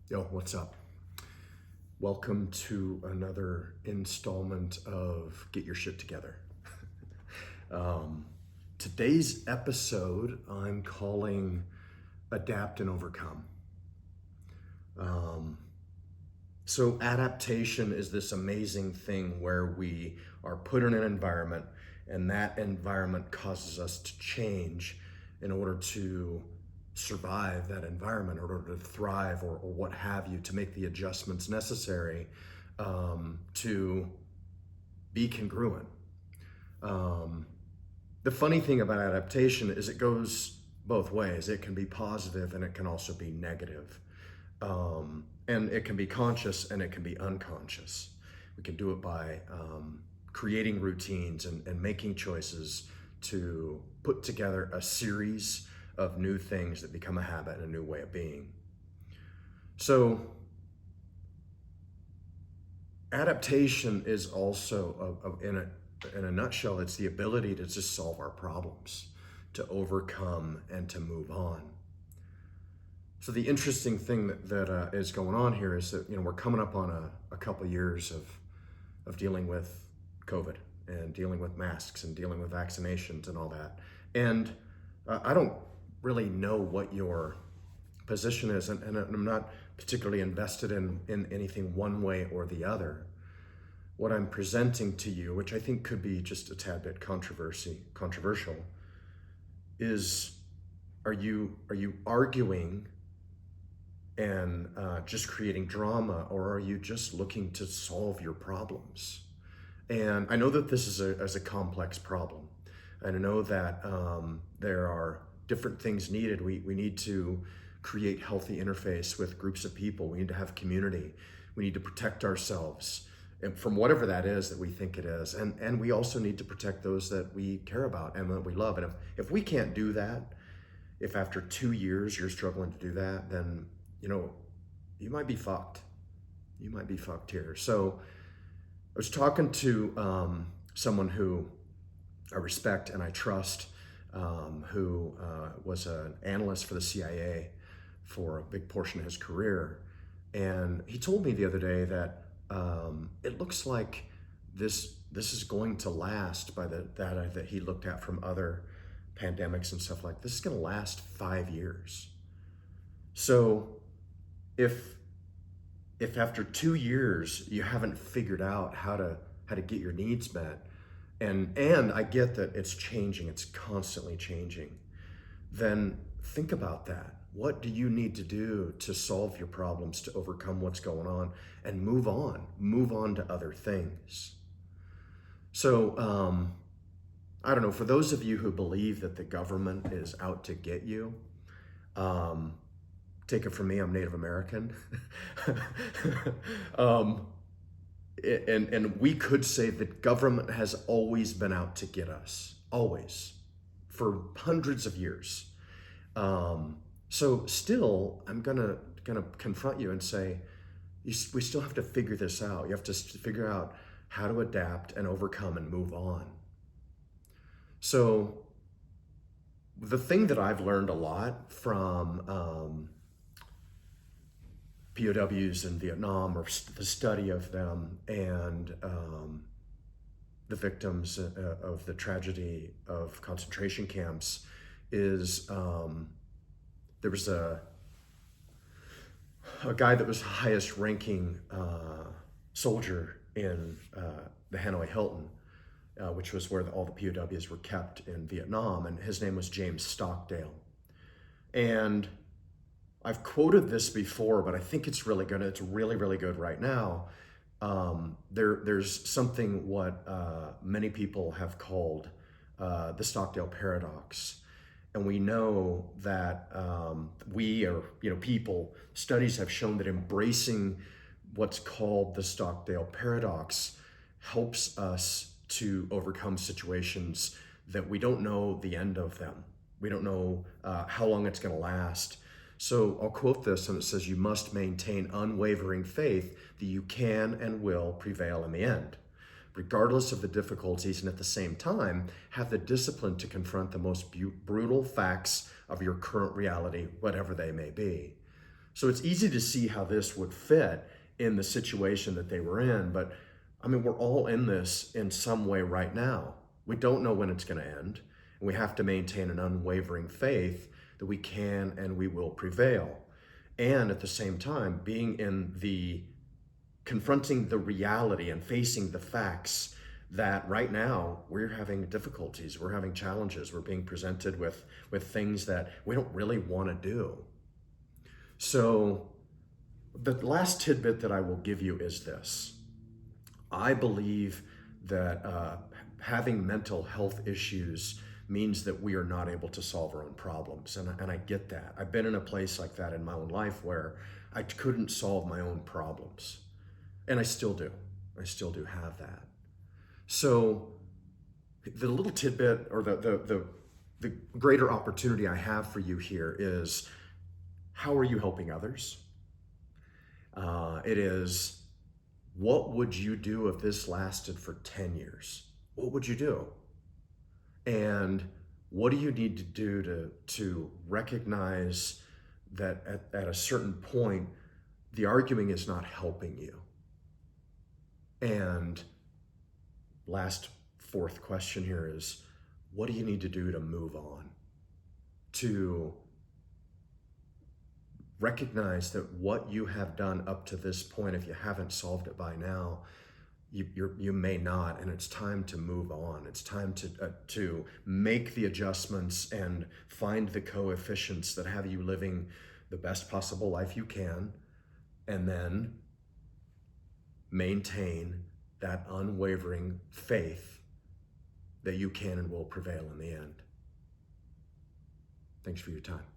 Yo, what's up? Welcome to another installment of Get Your Shit Together. Today's episode I'm calling Adapt and Overcome. So, adaptation is this amazing thing where we are put in an environment and that environment causes us to change in order to survive that environment, in order to thrive, or what have you, to make the adjustments necessary to be congruent. The funny thing about adaptation is it goes both ways. It can be positive and it can also be negative. And it can be conscious and it can be unconscious. We can do it by creating routines and making choices to put together a series of new things that become a habit and a new way of being. So adaptation is also, in a nutshell, it's the ability to just solve our problems, to overcome and to move on. So the interesting thing that is going on here is that we're coming up on a couple years of dealing with COVID and dealing with masks and dealing with vaccinations and all that. And I don't really know what your position is, and I'm not particularly invested in anything one way or the other. What I'm presenting to you, which I think could be just a tad bit controversial, is are you arguing and just creating drama, or are you just looking to solve your problems? And I know that this is a complex problem. And I know that there are different things needed. We need to create healthy interface with groups of people. We need to have community. We need to protect ourselves from whatever that is that we think it is. And we also need to protect those that we care about and that we love. And if we can't do that, if after 2 years you're struggling to do that, then you might be fucked. You might be fucked here. So I was talking to someone who I respect and I trust, who was an analyst for the CIA for a big portion of his career. And he told me the other day that it looks like this is going to last, by the data that he looked at from other pandemics and stuff like this, is going to last 5 years. So if after 2 years you haven't figured out how to get your needs met, and I get that it's changing, it's constantly changing, then think about that. What do you need to do to solve your problems, to overcome what's going on, and move on to other things? So I don't know, for those of you who believe that the government is out to get you, take it from me, I'm Native American. And we could say that government has always been out to get us, always, for hundreds of years. So still, I'm gonna confront you and say, we still have to figure this out. You have to figure out how to adapt and overcome and move on. So the thing that I've learned a lot from POWs in Vietnam, or the study of them, and the victims of the tragedy of concentration camps, is there was a guy that was the highest ranking soldier in the Hanoi Hilton, which was where all the POWs were kept in Vietnam, and his name was James Stockdale. And I've quoted this before, but I think it's really good. It's really, really good right now. There's something what many people have called the Stockdale paradox. And we know that studies have shown that embracing what's called the Stockdale paradox helps us to overcome situations that we don't know the end of them. We don't know how long it's going to last. So I'll quote this, and it says, "You must maintain unwavering faith that you can and will prevail in the end, regardless of the difficulties, and at the same time, have the discipline to confront the most brutal facts of your current reality, whatever they may be." So it's easy to see how this would fit in the situation that they were in. But I mean, we're all in this in some way right now. We don't know when it's going to end. And we have to maintain an unwavering faith that we can and we will prevail. And at the same time, being in the confronting the reality and facing the facts that right now we're having difficulties, we're having challenges, we're being presented with things that we don't really want to do. So the last tidbit that I will give you is this. I believe that having mental health issues means that we are not able to solve our own problems. And I get that. I've been in a place like that in my own life where I couldn't solve my own problems. And I still do. I still do have that. So the little tidbit or the greater opportunity I have for you here is, how are you helping others? It is, what would you do if this lasted for 10 years? What would you do? And what do you need to do to recognize that at a certain point, the arguing is not helping you? And fourth question here is, what do you need to do to move on? To recognize that what you have done up to this point, if you haven't solved it by now, you may not, and it's time to move on. It's time to make the adjustments and find the coefficients that have you living the best possible life you can, and then maintain that unwavering faith that you can and will prevail in the end. Thanks for your time.